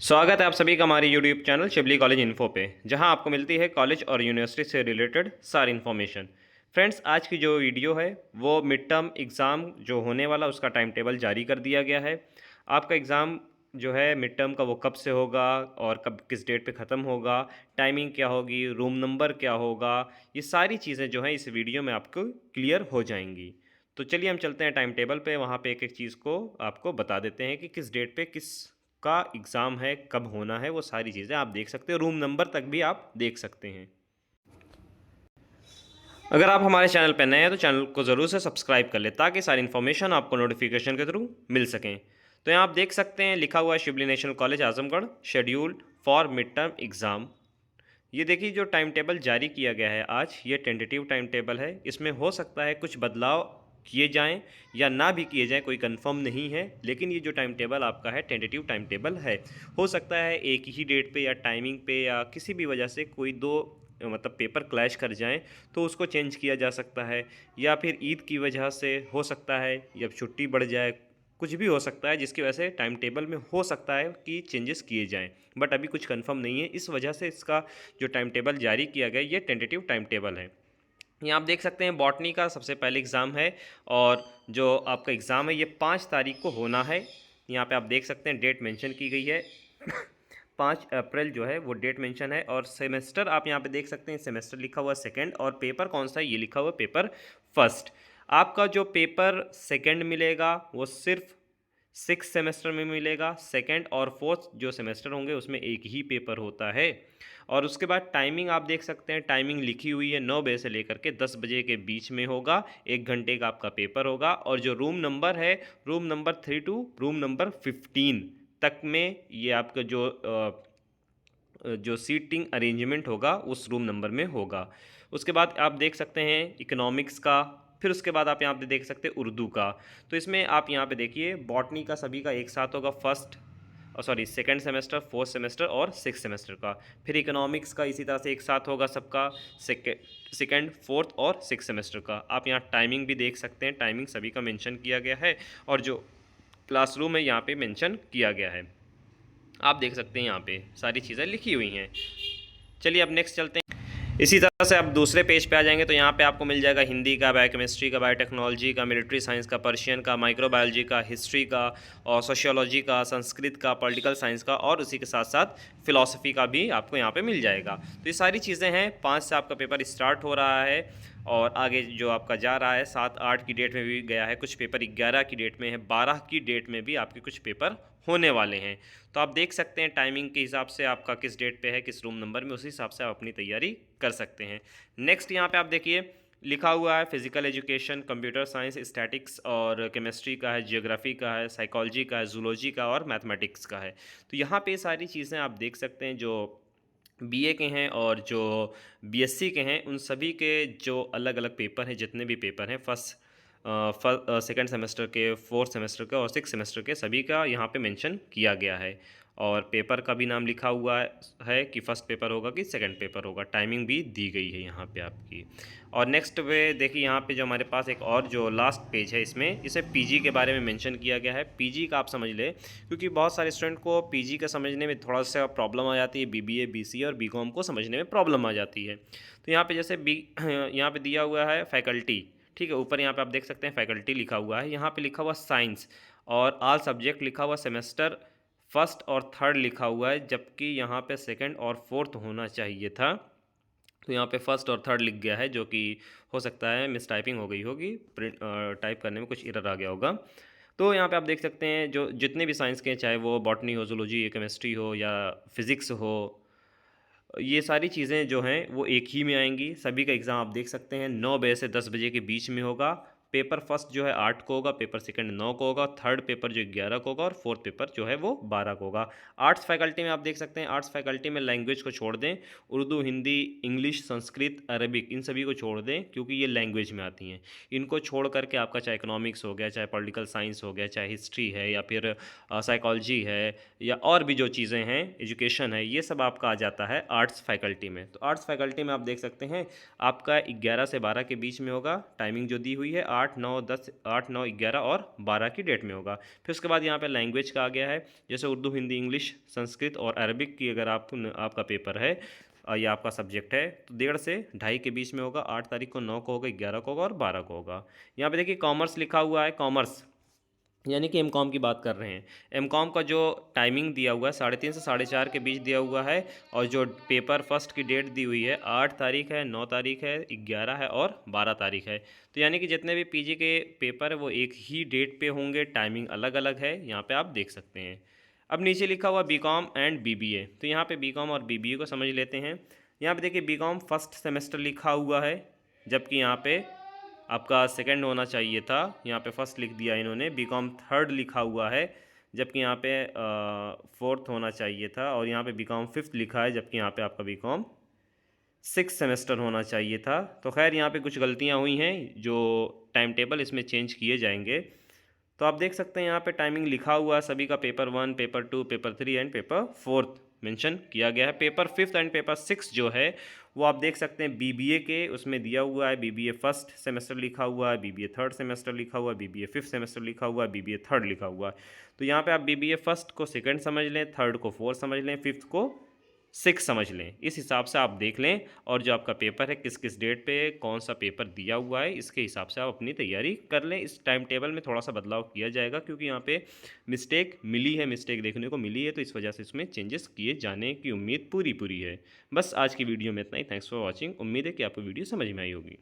स्वागत है आप सभी का हमारे YouTube channel Shibli college info पे, जहां आपको मिलती है कॉलेज और यूनिवर्सिटी से रिलेटेड सारी इन्फॉर्मेशन। फ्रेंड्स, आज की जो वीडियो है वो मिड टर्म एग्ज़ाम जो होने वाला उसका टाइम टेबल जारी कर दिया गया है। आपका एग्ज़ाम जो है मिड टर्म का वो कब से होगा और कब किस डेट पे ख़त्म होगा, टाइमिंग क्या होगी, रूम नंबर क्या होगा, ये सारी चीज़ें जो हैं इस वीडियो में आपको क्लियर हो जाएंगी। तो चलिए हम चलते हैं टाइम टेबल पे, वहाँ पे एक एक चीज़ को आपको बता देते हैं कि किस डेट पे किस का एग्ज़ाम है, कब होना है, वो सारी चीज़ें आप देख सकते हो। रूम नंबर तक भी आप देख सकते हैं। अगर आप हमारे चैनल पर नए हैं तो चैनल को ज़रूर से सब्सक्राइब कर लें ताकि सारी इन्फॉर्मेशन आपको नोटिफिकेशन के थ्रू मिल सकें। तो यहाँ आप देख सकते हैं लिखा हुआ है Shibli national college Azamgarh schedule for mid term exam. ये देखिए जो टाइम टेबल जारी किया गया है आज, ये टेंटेटिव टाइम टेबल है। इसमें हो सकता है कुछ बदलाव किए जाएं या ना भी किए जाएं, कोई कंफर्म नहीं है। लेकिन ये जो टाइम टेबल आपका है टेंटेटिव टाइम टेबल है। हो सकता है एक ही डेट पे या टाइमिंग पे या किसी भी वजह से कोई दो मतलब पेपर क्लैश कर जाएं तो उसको चेंज किया जा सकता है, या फिर ईद की वजह से हो सकता है या छुट्टी बढ़ जाए, कुछ भी हो सकता है जिसकी वजह से टाइम टेबल में हो सकता है कि चेंजेस किए जाएं। बट अभी कुछ कंफर्म नहीं है, इस वजह से इसका जो टाइम टेबल जारी किया गया ये टेंटेटिव टाइम टेबल है। यहाँ आप देख सकते हैं बॉटनी का सबसे पहले एग्ज़ाम है और जो आपका एग्ज़ाम है ये 5 तारीख को होना है। यहाँ पे आप देख सकते हैं डेट मेंशन की गई है 5 अप्रैल जो है वो डेट मेंशन है। और सेमेस्टर आप यहाँ पे देख सकते हैं, सेमेस्टर लिखा हुआ सेकंड, और पेपर कौन सा है ये लिखा हुआ पेपर फर्स्ट। आपका जो पेपर सेकंड मिलेगा वो सिर्फ 6 सेमेस्टर में मिलेगा। सेकंड और फोर्थ जो सेमेस्टर होंगे उसमें एक ही पेपर होता है। और उसके बाद टाइमिंग आप देख सकते हैं, टाइमिंग लिखी हुई है 9 बजे से लेकर के 10 बजे के बीच में होगा। 1 घंटे का आपका पेपर होगा। और जो रूम नंबर है, room number 3 to room number 15 तक में ये आपका जो सीटिंग अरेंजमेंट होगा उस रूम नंबर में होगा। उसके बाद आप देख सकते हैं इकोनॉमिक्स का, फिर उसके बाद आप यहाँ पे देख सकते हैं उर्दू का। तो इसमें आप यहाँ पे देखिए बॉटनी का सभी का एक साथ होगा, first sorry second semester, fourth semester और सिक्स सेमेस्टर का। फिर इकोनॉमिक्स का इसी तरह से एक साथ होगा सबका, सेकंड फोर्थ और सिक्स सेमेस्टर का। आप यहाँ टाइमिंग भी देख सकते हैं, टाइमिंग सभी का मेंशन किया गया है और जो क्लासरूम है यहाँ पे मेंशन किया गया है। आप देख सकते हैं यहाँ पे सारी चीज़ें लिखी हुई हैं। चलिए अब नेक्स्ट चलते हैं। इसी तरह से आप दूसरे पेज पे आ जाएंगे तो यहाँ पे आपको मिल जाएगा हिंदी का, बायोकेमिस्ट्री का, बायोटेक्नोलॉजी का, मिलिट्री साइंस का, पर्शियन का, माइक्रोबायोलॉजी का, हिस्ट्री का और सोशियोलॉजी का, संस्कृत का, पॉलिटिकल साइंस का, और उसी के साथ साथ फिलॉसफी का भी आपको यहाँ पे मिल जाएगा। तो ये सारी चीज़ें हैं। 5 से आपका पेपर स्टार्ट हो रहा है और आगे जो आपका जा रहा है 7-8 की डेट में भी गया है, कुछ पेपर 11 की डेट में है, 12 की डेट में भी आपके कुछ पेपर होने वाले हैं। तो आप देख सकते हैं टाइमिंग के हिसाब से आपका किस डेट पे है, किस रूम नंबर में, उसी हिसाब से आप अपनी तैयारी कर सकते हैं। नेक्स्ट यहाँ पे आप देखिए लिखा हुआ है physical education, computer science, statics और केमिस्ट्री का है, जियोग्राफी का है, साइकोलॉजी का है, जूलॉजी का और मैथमेटिक्स का है। तो यहाँ पे सारी चीज़ें आप देख सकते हैं जो बीए के हैं और जो बीएससी के हैं, उन सभी के जो अलग अलग पेपर हैं, जितने भी पेपर हैं फर्स्ट सेकेंड सेमेस्टर के, फोर्थ सेमेस्टर के और सिक्स सेमेस्टर के, सभी का यहाँ पे मेंशन किया गया है। और पेपर का भी नाम लिखा हुआ है कि फ़र्स्ट पेपर होगा कि सेकंड पेपर होगा। टाइमिंग भी दी गई है यहाँ पे आपकी। और नेक्स्ट पे देखिए यहाँ पे जो हमारे पास एक और जो लास्ट पेज है, इसमें इसे पीजी के बारे में मेंशन किया गया है। पीजी का आप समझ लें, क्योंकि बहुत सारे स्टूडेंट को पीजी का समझने में थोड़ा सा प्रॉब्लम आ जाती है, बीबीए, बीसीए और बीकॉम को समझने में प्रॉब्लम आ जाती है। तो यहाँ पे जैसे यहाँ पे दिया हुआ है फैकल्टी, ठीक है, ऊपर यहाँ पे आप देख सकते हैं फैकल्टी लिखा हुआ है, यहाँ पे लिखा हुआ साइंस और ऑल सब्जेक्ट लिखा हुआ, सेमेस्टर फर्स्ट और थर्ड लिखा हुआ है, जबकि यहाँ पे सेकंड और फोर्थ होना चाहिए था। तो यहाँ पे फर्स्ट और थर्ड लिख गया है, जो कि हो सकता है मिस टाइपिंग हो गई होगी, प्रिंट टाइप करने में कुछ एरर आ गया होगा। तो यहाँ पे आप देख सकते हैं जो जितने भी साइंस के, चाहे वो बॉटनी हो, जूलॉजी, केमिस्ट्री हो या फिज़िक्स हो, ये सारी चीज़ें जो हैं वो एक ही में आएंगी। सभी का एग्ज़ाम आप देख सकते हैं 9 बजे से 10 बजे के बीच में होगा। पेपर फर्स्ट जो है 8 को होगा, पेपर सेकंड 9 को होगा, थर्ड पेपर जो 11 को होगा और फोर्थ पेपर जो है वो 12 को होगा। आर्ट्स फैकल्टी में आप देख सकते हैं, आर्ट्स फैकल्टी में लैंग्वेज को छोड़ दें, उर्दू, हिंदी, इंग्लिश, संस्कृत, अरबिक, इन सभी को छोड़ दें क्योंकि ये लैंग्वेज में आती हैं। इनको छोड़ करके आपका चाहे इकोनॉमिक्स हो गया, चाहे पॉलिटिकल साइंस हो गया, चाहे हिस्ट्री है या फिर साइकोलॉजी है या और भी जो चीज़ें हैं, एजुकेशन है, ये सब आपका आ जाता है आर्ट्स फैकल्टी में। तो आर्ट्स फैकल्टी में आप देख सकते हैं आपका 11 से 12 के बीच में होगा। टाइमिंग जो दी हुई है 8, 9, 10, 8, 9, 11 और 12 की डेट में होगा। फिर उसके बाद यहाँ पे लैंग्वेज का आ गया है, जैसे उर्दू, हिंदी, इंग्लिश, संस्कृत और अरबिक की अगर आपका पेपर है या आपका सब्जेक्ट है तो 1:30 से 2:30 के बीच में होगा। 8 तारीख को, 9 को होगा, 11 को होगा और 12 को होगा। यहाँ पे देखिए कॉमर्स लिखा हुआ है, कॉमर्स यानी कि एम.कॉम की बात कर रहे हैं। एम.कॉम का जो टाइमिंग दिया हुआ है 3:30 से 4:30 के बीच दिया हुआ है, और जो पेपर फर्स्ट की डेट दी हुई है 8 तारीख है, 9 तारीख है, 11 है और 12 तारीख है। तो यानी कि जितने भी पीजी के पेपर है वो एक ही डेट पे होंगे, टाइमिंग अलग अलग है, यहाँ पे आप देख सकते हैं। अब नीचे लिखा हुआ बीकॉम एंड बीबीए, तो यहाँ पे बीकॉम और बीबीए को समझ लेते हैं। यहाँ पे देखिए बीकॉम फर्स्ट सेमेस्टर लिखा हुआ है, जबकि यहाँ पे आपका सेकंड होना चाहिए था, यहाँ पे फर्स्ट लिख दिया इन्होंने। बीकॉम थर्ड लिखा हुआ है, जबकि यहाँ पे फोर्थ होना चाहिए था, और यहाँ पे बीकॉम फिफ्थ लिखा है, जबकि यहाँ पे आपका बीकॉम 6 सेमेस्टर होना चाहिए था। तो खैर यहाँ पे कुछ गलतियाँ हुई हैं, जो टाइम टेबल इसमें चेंज किए जाएंगे। तो आप देख सकते हैं यहाँ पे टाइमिंग लिखा हुआ है सभी का, paper 1, paper 2, paper 3 and paper 4 mention किया गया है। पेपर 5 एंड पेपर 6 जो है वो आप देख सकते हैं बीबीए के उसमें दिया हुआ है। बीबीए फर्स्ट सेमेस्टर लिखा हुआ है, बीबीए थर्ड सेमेस्टर लिखा हुआ है, बीबीए फिफ्थ सेमेस्टर लिखा हुआ है, बीबीए थर्ड लिखा हुआ है। तो यहाँ पे आप बीबीए फर्स्ट को सेकंड समझ लें, थर्ड को फोर्थ समझ लें, फिफ्थ को 6 समझ लें। इस हिसाब से आप देख लें, और जो आपका पेपर है किस किस डेट पे कौन सा पेपर दिया हुआ है, इसके हिसाब से आप अपनी तैयारी कर लें। इस टाइम टेबल में थोड़ा सा बदलाव किया जाएगा, क्योंकि यहाँ पे मिस्टेक मिली है, मिस्टेक देखने को मिली है, तो इस वजह से इसमें चेंजेस किए जाने की उम्मीद पूरी है। बस आज की वीडियो में इतना ही। Thanks for watching. उम्मीद है कि आपको वीडियो समझ में आई होगी।